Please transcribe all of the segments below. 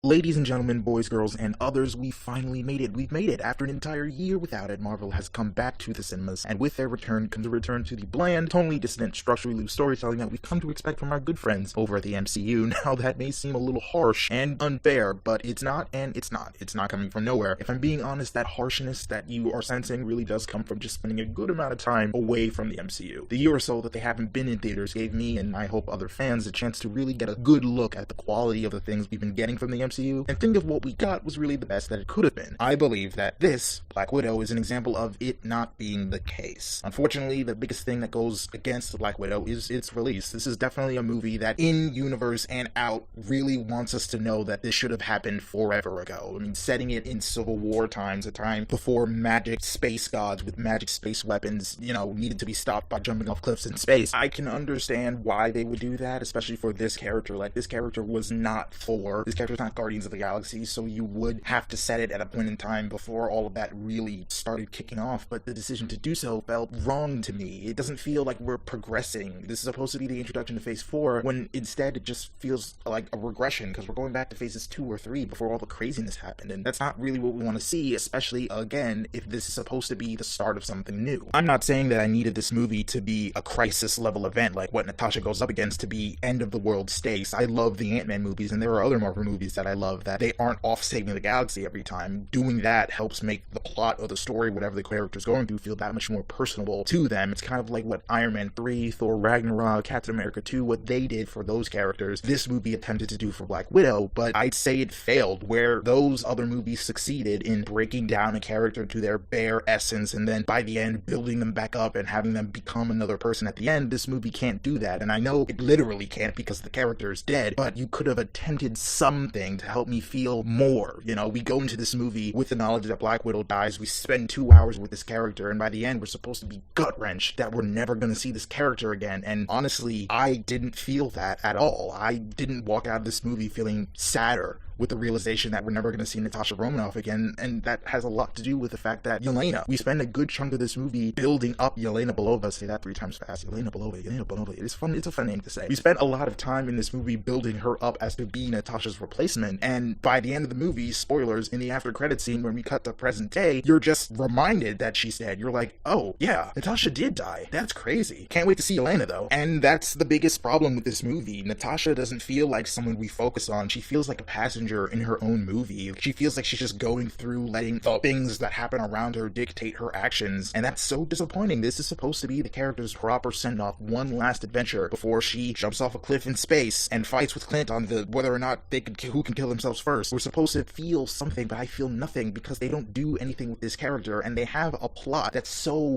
Ladies and gentlemen, boys, girls, and others, we finally made it. We've made it. After an entire year without it, Marvel has come back to the cinemas, and with their return comes a return to the bland, tonally distant, structurally loose storytelling that we've come to expect from our good friends over at the MCU. Now, that may seem a little harsh and unfair, but it's not, and it's not. It's not coming from nowhere. If I'm being honest, that harshness that you are sensing really does come from just spending a good amount of time away from the MCU. The year or so that they haven't been in theaters gave me, and I hope other fans, a chance to really get a good look at the quality of the things we've been getting from the MCU, and think of what we got was really the best that it could have been. I believe that this, Black Widow, is an example of it not being the case. Unfortunately, the biggest thing that goes against Black Widow is its release. This is definitely a movie that, in universe and out, really wants us to know that this should have happened forever ago. I mean, setting it in Civil War times, a time before magic space gods with magic space weapons, needed to be stopped by jumping off cliffs in space. I can understand why they would do that, especially for this character. Like, this character was not Thor. This character is not Guardians of the Galaxy, so you would have to set it at a point in time before all of that really started kicking off, but the decision to do so felt wrong to me. It doesn't feel like we're progressing. This is supposed to be the introduction to Phase 4, when instead it just feels like a regression, because we're going back to Phases 2 or 3 before all the craziness happened, and that's not really what we want to see, especially, again, if this is supposed to be the start of something new. I'm not saying that I needed this movie to be a crisis-level event like what Natasha goes up against to be end-of-the-world stakes. I love the Ant-Man movies, and there are other Marvel movies that I love that they aren't off saving the galaxy every time. Doing that helps make the plot of the story, whatever the character's going through, feel that much more personable to them. It's kind of like what Iron Man 3, Thor Ragnarok, Captain America 2, what they did for those characters, this movie attempted to do for Black Widow, but I'd say it failed, where those other movies succeeded in breaking down a character to their bare essence, and then by the end building them back up and having them become another person at the end. This movie can't do that, and I know it literally can't because the character is dead, but you could have attempted something to help me feel more. We go into this movie with the knowledge that Black Widow dies, we spend 2 hours with this character, and by the end we're supposed to be gut-wrenched that we're never going to see this character again, and honestly, I didn't feel that at all. I didn't walk out of this movie feeling sadder with the realization that we're never going to see Natasha Romanoff again, and that has a lot to do with the fact that Yelena, we spend a good chunk of this movie building up Yelena Belova. Say that 3 times fast. Yelena Belova, Yelena Belova. It's fun. It's a fun name to say. We spent a lot of time in this movie building her up as to be Natasha's replacement, and by the end of the movie, spoilers, in the after credit scene when we cut to present day, you're just reminded that she's dead. You're like, oh yeah, Natasha did die. That's crazy. Can't wait to see Yelena though. And that's the biggest problem with this movie. Natasha doesn't feel like someone we focus on. She feels like a passenger in her own movie. She feels like she's just going through letting the things that happen around her dictate her actions, and that's so disappointing. This is supposed to be the character's proper send-off, one last adventure before she jumps off a cliff in space and fights with Clint on the whether or not who can kill themselves first. We're supposed to feel something, but I feel nothing because they don't do anything with this character, and they have a plot that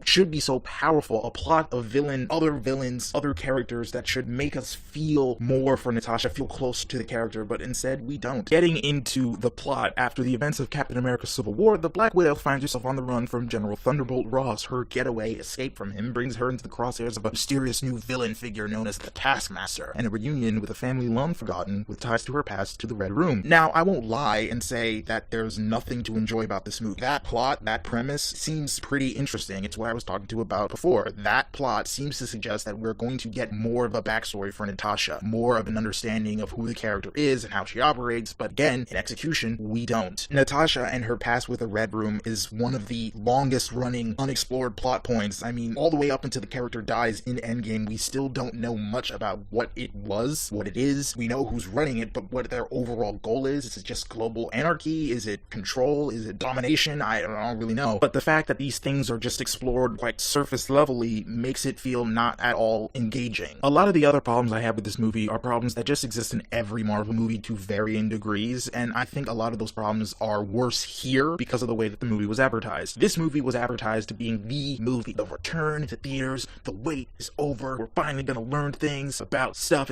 should be so powerful, a plot of other villains, other characters that should make us feel more for Natasha, feel close to the character, but instead we don't. Getting into the plot, after the events of Captain America Civil War, the Black Widow finds herself on the run from General Thunderbolt Ross. Her getaway escape from him brings her into the crosshairs of a mysterious new villain figure known as the Taskmaster, and a reunion with a family long forgotten with ties to her past to the Red Room. Now, I won't lie and say that there's nothing to enjoy about this movie. That plot, that premise, seems pretty interesting. It's what I was talking to about before. That plot seems to suggest that we're going to get more of a backstory for Natasha, more of an understanding of who the character is and how she operates, but again, in execution, we don't. Natasha and her past with the Red Room is one of the longest running unexplored plot points. I mean, all the way up until the character dies in Endgame, we still don't know much about what it was, what it is. We know who's running it, but what their overall goal is. Is it just global anarchy? Is it control? Is it domination? I don't really know. But the fact that these things are just explored quite surface levelly makes it feel not at all engaging. A lot of the other problems I have with this movie are problems that just exist in every Marvel movie to varying degrees, and I think a lot of those problems are worse here because of the way that the movie was advertised. This movie was advertised to being the movie, the return to theaters, the wait is over, we're finally gonna learn things about stuff,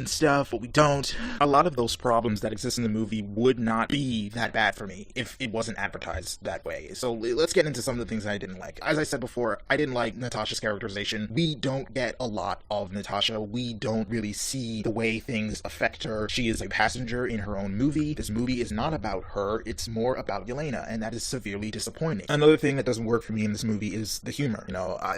but we don't. A lot of those problems that exist in the movie would not be that bad for me if it wasn't advertised that way. So let's get into some of the things I didn't like. As I said before, I didn't like Natasha's characterization. We don't get a lot of Natasha. We don't really see the way things affect her. She is a passenger in her own movie. This this movie is not about her, it's more about Yelena, and that is severely disappointing. Another thing that doesn't work for me in this movie is the humor.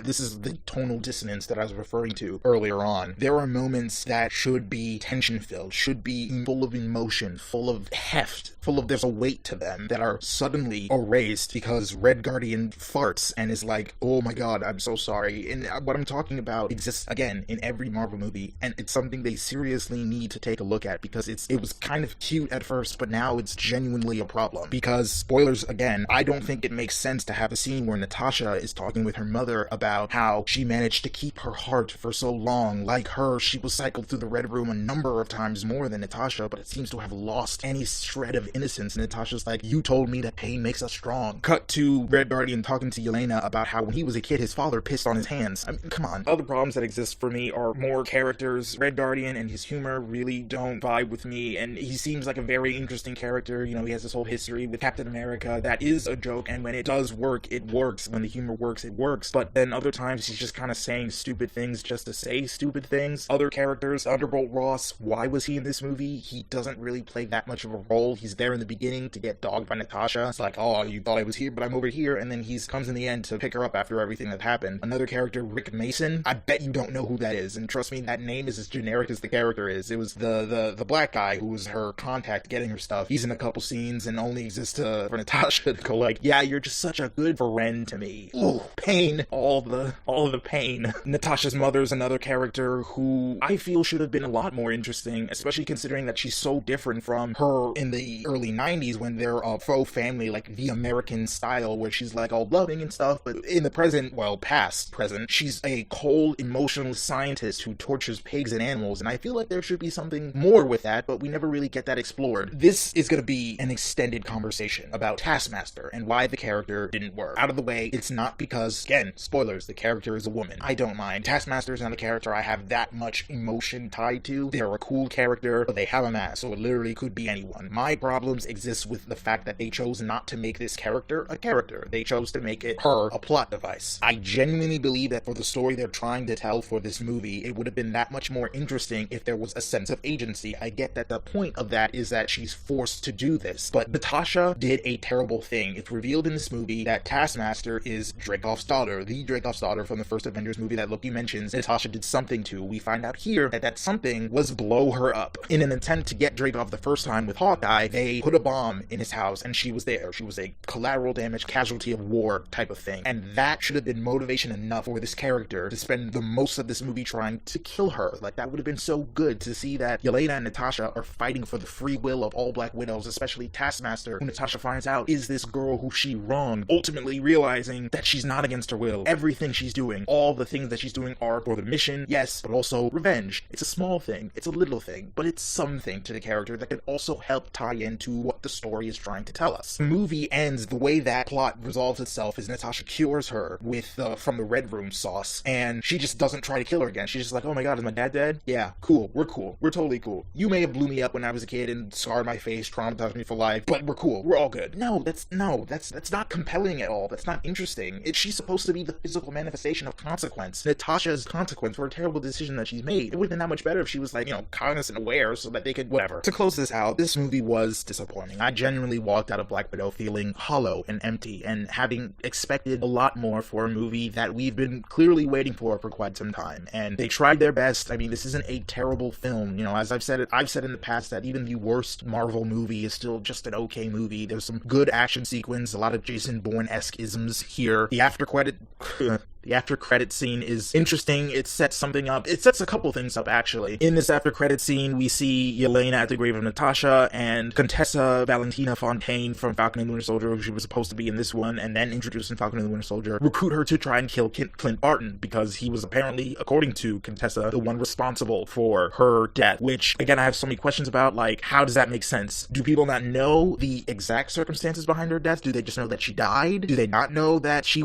This is the tonal dissonance that I was referring to earlier on. There are moments that should be tension-filled, should be full of emotion, full of heft, there's a weight to them, that are suddenly erased because Red Guardian farts and is like, oh my god, I'm so sorry. And what I'm talking about exists, again, in every Marvel movie, and it's something they seriously need to take a look at, because it was kind of cute at first, but now it's genuinely a problem. Because, spoilers again, I don't think it makes sense to have a scene where Natasha is talking with her mother about how she managed to keep her heart for so long. Like her, she was cycled through the Red Room a number of times more than Natasha, but it seems to have lost any shred of innocence. And Natasha's like, you told me that pain makes us strong. Cut to Red Guardian talking to Yelena about how when he was a kid, his father pissed on his hands. I mean, come on. Other problems that exist for me are more characters. Red Guardian and his humor really don't vibe with me, and he seems like a very interesting character. He has this whole history with Captain America that is a joke, and when it does work, it works. When the humor works, it works. But then other times, he's just kind of saying stupid things just to say stupid things. Other characters, Thunderbolt Ross, why was he in this movie? He doesn't really play that much of a role. He's there in the beginning to get dogged by Natasha. It's like, oh, you thought I was here, but I'm over here, and then he comes in the end to pick her up after everything that happened. Another character, Rick Mason, I bet you don't know who that is, and trust me, that name is as generic as the character is. It was the black guy who was her contact getting her stuff. He's in a couple scenes and only exists for Natasha to go like, yeah, you're just such a good friend to me. Ooh, pain. All of the pain. Natasha's mother's another character who I feel should have been a lot more interesting, especially considering that she's so different from her in the early 90s when they're a faux family, like the American style, where she's like all loving and stuff, but in the present, well, past present, she's a cold, emotional scientist who tortures pigs and animals, and I feel like there should be something more with that, but we never really get that explored. This is going to be an extended conversation about Taskmaster and why the character didn't work. Out of the way, it's not because, again, spoilers, the character is a woman. I don't mind. Taskmaster is not a character I have that much emotion tied to. They're a cool character, but they have a mask, so it literally could be anyone. My problems exist with the fact that they chose not to make this character a character. They chose to make it her a plot device. I genuinely believe that for the story they're trying to tell for this movie, it would have been that much more interesting if there was a sense of agency. I get that the point of that is that she's forced to do this, but Natasha did a terrible thing. It's revealed in this movie that Taskmaster is Dreykov's daughter, the Dreykov's daughter from the first Avengers movie that Loki mentions Natasha did something to. We find out here that that something was blow her up. In an attempt to get Dreykov the first time with Hawkeye, they put a bomb in his house and she was there. She was a collateral damage casualty of war type of thing, and that should have been motivation enough for this character to spend the most of this movie trying to kill her. Like, that would have been so good to see that Yelena and Natasha are fighting for the free will of all Black Widows, especially Taskmaster, who Natasha finds out is this girl who she wronged, ultimately realizing that she's not against her will. Everything she's doing, all the things that she's doing are for the mission, yes, but also revenge. It's a small thing, it's a little thing, but it's something to the character that could also help tie into what the story is trying to tell us. The movie ends, the way that plot resolves itself is Natasha cures her with from the Red Room sauce, and she just doesn't try to kill her again. She's just like, oh my god, is my dad dead? Yeah, cool, we're totally cool. You may have blew me up when I was a kid and scarred my face, traumatized me for life, but we're cool, we're all good. No, that's not compelling at all. That's not interesting. She's supposed to be the physical manifestation of consequence. Natasha's consequence for a terrible decision that she's made. It would have been that much better if she was like, cognizant and aware so that they could, whatever. To close this out, this movie was disappointing. I genuinely walked out of Black Widow feeling hollow and empty and having expected a lot more for a movie that we've been clearly waiting for quite some time. And they tried their best. I mean, this isn't a terrible film. As I've said in the past that even the worst Marvel movie is still just an okay movie. There's some good action sequence, a lot of Jason Bourne-esque isms here. The after credit scene is interesting. It sets something up. It sets a couple things up, actually. In this after credit scene, we see Yelena at the grave of Natasha and Contessa Valentina Fontaine from Falcon and the Winter Soldier, who she was supposed to be in this one, and then introduced in Falcon and the Winter Soldier, recruit her to try and kill Clint Barton, because he was apparently, according to Contessa, the one responsible for her death, which, again, I have so many questions about, like, how does that make sense? Do people not know the exact circumstances behind her death? Do they just know that she died? Do they not know that she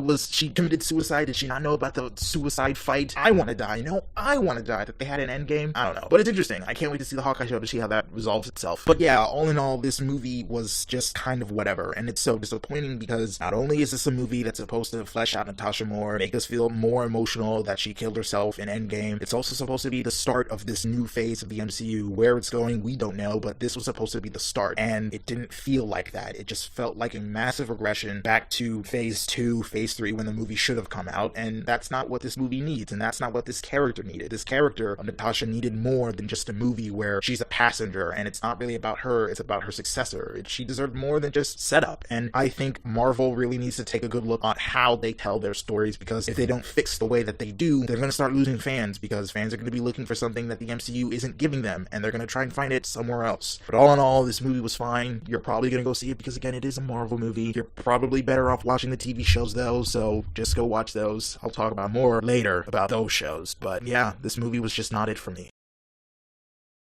committed suicide? Did she she not know about the suicide fight? I want to die. No, I want to die. That they had an Endgame? I don't know. But it's interesting. I can't wait to see the Hawkeye show to see how that resolves itself. But yeah, all in all, this movie was just kind of whatever. And it's so disappointing because not only is this a movie that's supposed to flesh out Natasha more, make us feel more emotional that she killed herself in Endgame, it's also supposed to be the start of this new phase of the MCU. Where it's going, we don't know, but this was supposed to be the start. And it didn't feel like that. It just felt like a massive regression back to phase 2, phase 3 when the movie should have come out. And that's not what this movie needs. And that's not what this character needed. This character of Natasha needed more than just a movie where she's a passenger and it's not really about her, it's about her successor. She deserved more than just setup. And I think Marvel really needs to take a good look at how they tell their stories, because if they don't fix the way that they do, they're going to start losing fans, because fans are going to be looking for something that the MCU isn't giving them, and they're going to try and find it somewhere else. But all in all, this movie was fine. You're probably going to go see it because, again, it is a Marvel movie. You're probably better off watching the TV shows, though, so just go watch those. I'll talk about more later about those shows. But yeah, this movie was just not it for me.